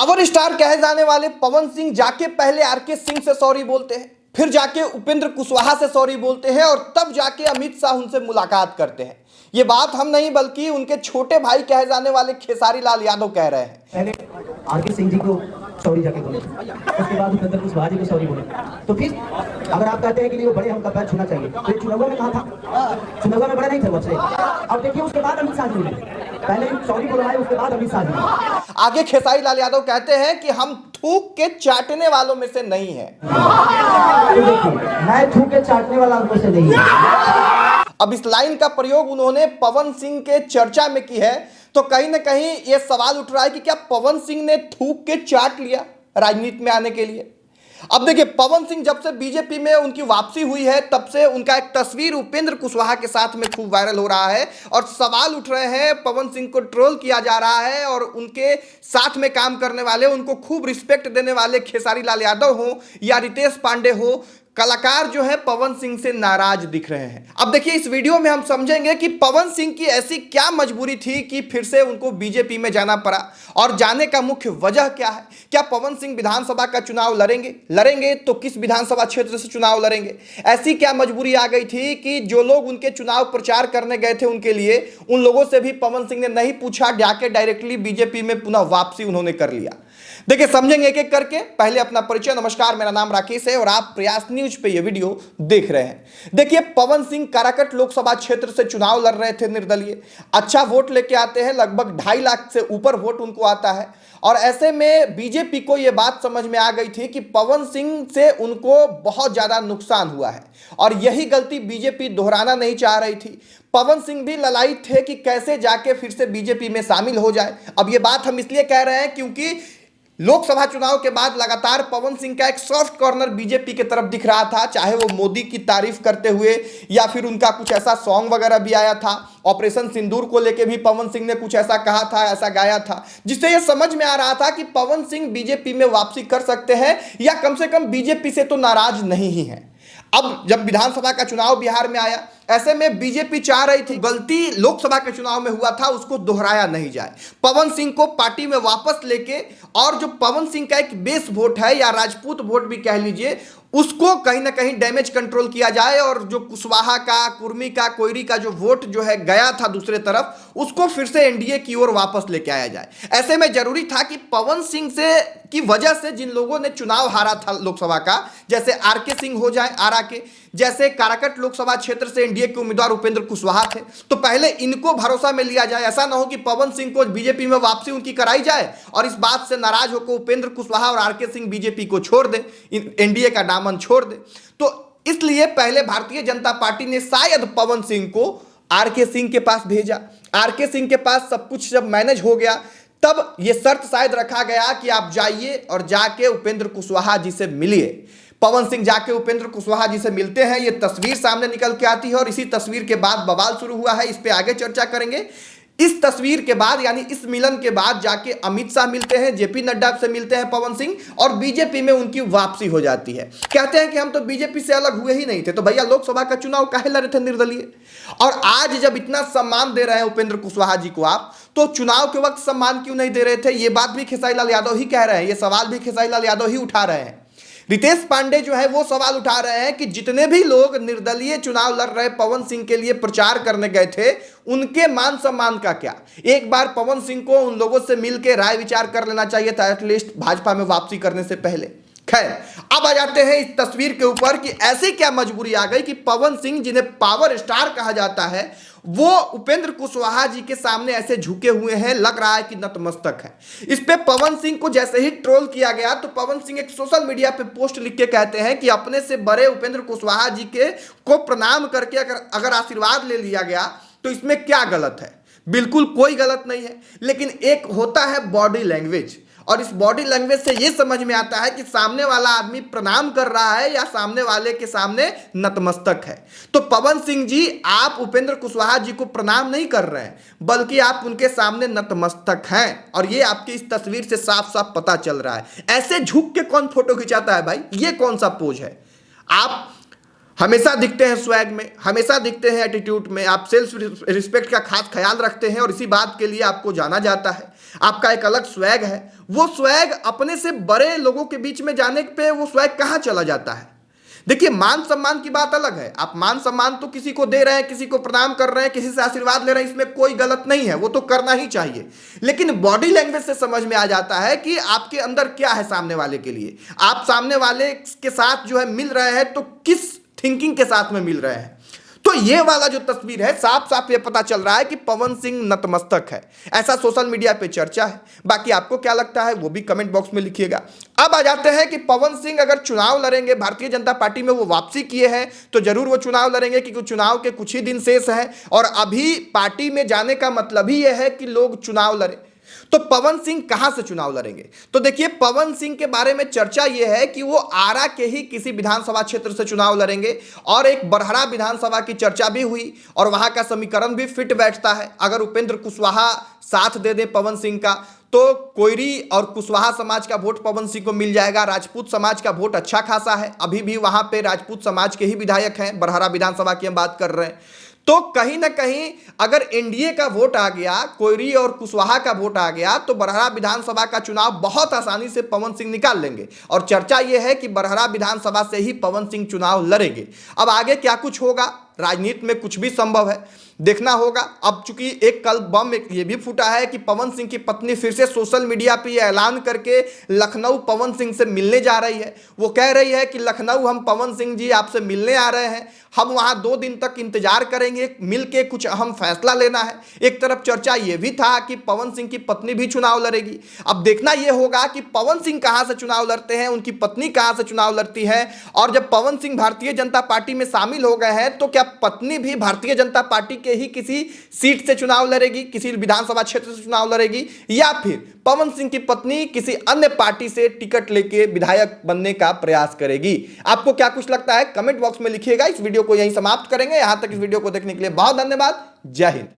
Power star कहे जाने वाले पवन सिंह जाके पहले आरके सिंह से सॉरी बोलते हैं, फिर जाके उपेंद्र कुशवाहा से सॉरी बोलते हैं और तब जाके अमित शाह उनसे मुलाकात करते हैं। ये बात हम नहीं बल्कि उनके छोटे भाई कहे जाने वाले खेसारी लाल यादव कह रहे हैं। पहले आरके सिंह जी को सॉरी जाके बोले, उसके बाद उपेंद्र कुशवाहा जी को सॉरी बोले। तो फिर अगर आप कहते हैं कि नहीं वो बड़े हमका पैर छूना चाहिए, तो चुनाव में कहा था, चुनाव में बड़े नहीं थे बच्चे। अब देखिए उसके बाद अमित शाह जी बोले, पहले सॉरी बोलवाए उसके बाद अमित शाह जी। आगे खेसारी लाल यादव कहते हैं कि हम थूक के चाटने वालों में से नहीं है। मैं थूक के चाटने वाला उनमें से नहीं है। अब इस लाइन का प्रयोग उन्होंने पवन सिंह के चर्चा में की है, तो कहीं ना कहीं यह सवाल उठ रहा है कि क्या पवन सिंह ने थूक के चाट लिया राजनीति में आने के लिए। अब देखिए, पवन सिंह जब से बीजेपी में उनकी वापसी हुई है तब से उनका एक तस्वीर उपेंद्र कुशवाहा के साथ में खूब वायरल हो रहा है और सवाल उठ रहे हैं, पवन सिंह को ट्रोल किया जा रहा है और उनके साथ में काम करने वाले, उनको खूब रिस्पेक्ट देने वाले खेसारी लाल यादव हो या रितेश पांडे हो, कलाकार जो है पवन सिंह से नाराज दिख रहे हैं। अब देखिए, इस वीडियो में हम समझेंगे कि पवन सिंह की ऐसी क्या मजबूरी थी कि फिर से उनको बीजेपी में जाना पड़ा और जाने का मुख्य वजह क्या है। क्या पवन सिंह विधानसभा का चुनाव लड़ेंगे तो किस विधानसभा क्षेत्र से चुनाव लड़ेंगे। ऐसी क्या मजबूरी आ गई थी कि जो लोग उनके चुनाव प्रचार करने गए थे उनके लिए, उन लोगों से भी पवन सिंह ने नहीं पूछा, जाके डायरेक्टली बीजेपी में पुनः वापसी उन्होंने कर लिया। देखिए, समझेंगे एक एक करके। पहले अपना परिचय। नमस्कार, मेरा नाम राकेश है और आप प्रयास न्यूज पे ये वीडियो देख रहे हैं। देखिए, पवन सिंह काराकट लोकसभा क्षेत्र से चुनाव लड़ रहे थे निर्दलीय। अच्छा वोट लेके आते हैं, लगभग 2.5 लाख से ऊपर वोट उनको आता है और ऐसे में बीजेपी को यह बात समझ में आ गई थी कि पवन सिंह से उनको बहुत ज्यादा नुकसान हुआ है और यही गलती बीजेपी दोहराना नहीं चाह रही थी। पवन सिंह भी ललायित थे कि कैसे जाके फिर से बीजेपी में शामिल हो जाए। अब ये बात हम इसलिए कह रहे हैं क्योंकि लोकसभा चुनाव के बाद लगातार पवन सिंह का एक सॉफ्ट कॉर्नर बीजेपी की तरफ दिख रहा था, चाहे वो मोदी की तारीफ करते हुए या फिर उनका कुछ ऐसा सॉन्ग वगैरह भी आया था। ऑपरेशन सिंदूर को लेके भी पवन सिंह ने कुछ ऐसा कहा था, ऐसा गाया था, जिससे यह समझ में आ रहा था कि पवन सिंह बीजेपी में वापसी कर सकते हैं या कम से कम बीजेपी से तो नाराज नहीं ही हैं। अब जब विधानसभा का चुनाव बिहार में आया, ऐसे में बीजेपी चाह रही थी गलती लोकसभा के चुनाव में हुआ था उसको दोहराया नहीं जाए, पवन सिंह को पार्टी में वापस लेके और जो पवन सिंह का एक बेस वोट है या राजपूत वोट भी कह लीजिए, उसको कहीं ना कहीं डैमेज कंट्रोल किया जाए और जो कुशवाहा का, कुर्मी का, कोयरी का जो वोट जो है गया था दूसरे तरफ, उसको फिर से एनडीए की ओर वापस लेके आया जाए। ऐसे में जरूरी था कि पवन सिंह से की वजह से जिन लोगों ने चुनाव हारा था लोकसभा का, जैसे आरके सिंह हो जाए आरा के, जैसे काराकट लोकसभा क्षेत्र से एनडीए के उम्मीदवार उपेंद्र कुशवाहा थे, तो पहले इनको भरोसा में लिया जाए। ऐसा ना हो कि पवन सिंह को बीजेपी में वापसी उनकी कराई जाए और इस बात से नाराज होकर उपेंद्र कुशवाहा और आरके सिंह बीजेपी को छोड़ दे, एनडीए का दामन छोड़ दे। तो इसलिए पहले भारतीय जनता पार्टी ने शायद पवन सिंह को आरके सिंह के पास भेजा। आरके सिंह के पास सब कुछ जब मैनेज हो गया तब यह शर्त शायद रखा गया कि आप जाइए और जाके उपेंद्र कुशवाहा जी से मिलिए। पवन सिंह जाके उपेंद्र कुशवाहा जी से मिलते हैं, ये तस्वीर सामने निकल के आती है और इसी तस्वीर के बाद बवाल शुरू हुआ है। इस पे आगे चर्चा करेंगे। इस तस्वीर के बाद यानी इस मिलन के बाद जाके अमित शाह मिलते हैं, जेपी नड्डा से मिलते हैं पवन सिंह और बीजेपी में उनकी वापसी हो जाती है। कहते हैं कि हम तो बीजेपी से अलग हुए ही नहीं थे, तो भैया लोकसभा का चुनाव काहे लड़े थे निर्दलीय। और आज जब इतना सम्मान दे रहे हैं उपेंद्र कुशवाहा जी को आप, तो चुनाव के वक्त सम्मान क्यों नहीं दे रहे थे। ये बात भी खेसारी लाल यादव ही कह रहे हैं, ये सवाल भी खेसारी लाल यादव ही उठा रहे हैं। रितेश पांडे जो है वो सवाल उठा रहे हैं कि जितने भी लोग निर्दलीय चुनाव लड़ रहे पवन सिंह के लिए प्रचार करने गए थे, उनके मान सम्मान का क्या। एक बार पवन सिंह को उन लोगों से मिलकर राय विचार कर लेना चाहिए था एटलीस्ट भाजपा में वापसी करने से पहले। खैर, अब आ जाते हैं इस तस्वीर के ऊपर कि ऐसी क्या मजबूरी आ गई कि पवन सिंह, जिन्हें पावर स्टार कहा जाता है, वो उपेंद्र कुशवाहा जी के सामने ऐसे झुके हुए हैं, लग रहा है कि नतमस्तक है। इस पे पवन सिंह को जैसे ही ट्रोल किया गया तो पवन सिंह एक सोशल मीडिया पे पोस्ट लिख के कहते हैं कि अपने से बड़े उपेंद्र कुशवाहा जी के को प्रणाम करके अगर आशीर्वाद ले लिया गया तो इसमें क्या गलत है। बिल्कुल कोई गलत नहीं है, लेकिन एक होता है बॉडी लैंग्वेज और इस बॉडी लैंग्वेज से यह समझ में आता है कि सामने वाला आदमी प्रणाम कर रहा है या सामने वाले के सामने नतमस्तक है। तो पवन सिंह जी, आप उपेंद्र कुशवाहा जी को प्रणाम नहीं कर रहे हैं, बल्कि आप उनके सामने नतमस्तक हैं और ये आपकी इस तस्वीर से साफ साफ पता चल रहा है। ऐसे झुक के कौन फोटो खिंचाता है भाई, ये कौन सा पोज है। आप हमेशा दिखते हैं स्वैग में, हमेशा दिखते हैं एटीट्यूड में, आप सेल्फ रिस्पेक्ट का खास ख्याल रखते हैं और इसी बात के लिए आपको जाना जाता है। आपका एक अलग स्वैग है, वो स्वैग अपने से बड़े लोगों के बीच में जाने पे वो स्वैग कहां चला जाता है। देखिए, मान सम्मान की बात अलग है, आप मान सम्मान तो किसी को दे रहे हैं, किसी को प्रणाम कर रहे हैं, किसी से आशीर्वाद ले रहे हैं, इसमें कोई गलत नहीं है, वो तो करना ही चाहिए। लेकिन बॉडी लैंग्वेज से समझ में आ जाता है कि आपके अंदर क्या है सामने वाले के लिए। आप सामने वाले के साथ जो है मिल रहे हैं तो किस थिंकिंग के साथ में मिल रहे हैं। तो ये वाला जो तस्वीर है, साफ साफ ये पता चल रहा है कि पवन सिंह नतमस्तक है, ऐसा सोशल मीडिया पे चर्चा है। बाकी आपको क्या लगता है वो भी कमेंट बॉक्स में लिखिएगा। अब आ जाते हैं कि पवन सिंह अगर चुनाव लड़ेंगे, भारतीय जनता पार्टी में वो वापसी किए हैं तो जरूर वो चुनाव लड़ेंगे, क्योंकि चुनाव के कुछ ही दिन शेष हैं और अभी पार्टी में जाने का मतलब ही यह है कि लोग चुनाव लड़े। तो पवन सिंह कहां से चुनाव लड़ेंगे? तो देखिए, पवन सिंह के बारे में चर्चा यह है कि वो आरा के ही किसी विधानसभा क्षेत्र से चुनाव लड़ेंगे और एक बरहरा विधानसभा की चर्चा भी हुई और वहां का समीकरण भी फिट बैठता है। अगर उपेंद्र कुशवाहा साथ दे दे पवन सिंह का तो कोयरी और कुशवाहा समाज का वोट पवन सिंह को मिल जाएगा। राजपूत समाज का वोट अच्छा खासा है, अभी भी वहां पे राजपूत समाज के ही विधायक हैं, बरहरा विधानसभा की हम बात कर रहे हैं। तो कहीं ना कहीं अगर एनडीए का वोट आ गया, कोयरी और कुशवाहा का वोट आ गया, तो बरहरा विधानसभा का चुनाव बहुत आसानी से पवन सिंह निकाल लेंगे और चर्चा यह है कि बरहरा विधानसभा से ही पवन सिंह चुनाव लड़ेंगे। अब आगे क्या कुछ होगा, राजनीति में कुछ भी संभव है, देखना होगा। अब चूंकि एक कल बम ये भी फूटा है कि पवन सिंह की पत्नी फिर से सोशल मीडिया पे ये ऐलान करके लखनऊ पवन सिंह से मिलने जा रही है। वो कह रही है कि लखनऊ हम पवन सिंह जी आपसे मिलने आ रहे हैं, हम वहां 2 दिन तक इंतजार करेंगे, मिलके कुछ अहम फैसला लेना है। एक तरफ चर्चा ये भी था कि पवन सिंह की पत्नी भी चुनाव लड़ेगी। अब देखना यह होगा कि पवन सिंह कहां से चुनाव लड़ते हैं, उनकी पत्नी कहां से चुनाव लड़ती है, और जब पवन सिंह भारतीय जनता पार्टी में शामिल हो गए हैं तो क्या पत्नी भी भारतीय जनता पार्टी के ही किसी सीट से चुनाव लड़ेगी, किसी विधानसभा क्षेत्र से चुनाव लड़ेगी, या फिर पवन सिंह की पत्नी किसी अन्य पार्टी से टिकट लेके विधायक बनने का प्रयास करेगी। आपको क्या कुछ लगता है कमेंट बॉक्स में लिखिएगा। इस वीडियो को यहीं समाप्त करेंगे। यहां तक इस वीडियो को देखने के लिए बहुत धन्यवाद। जय हिंद।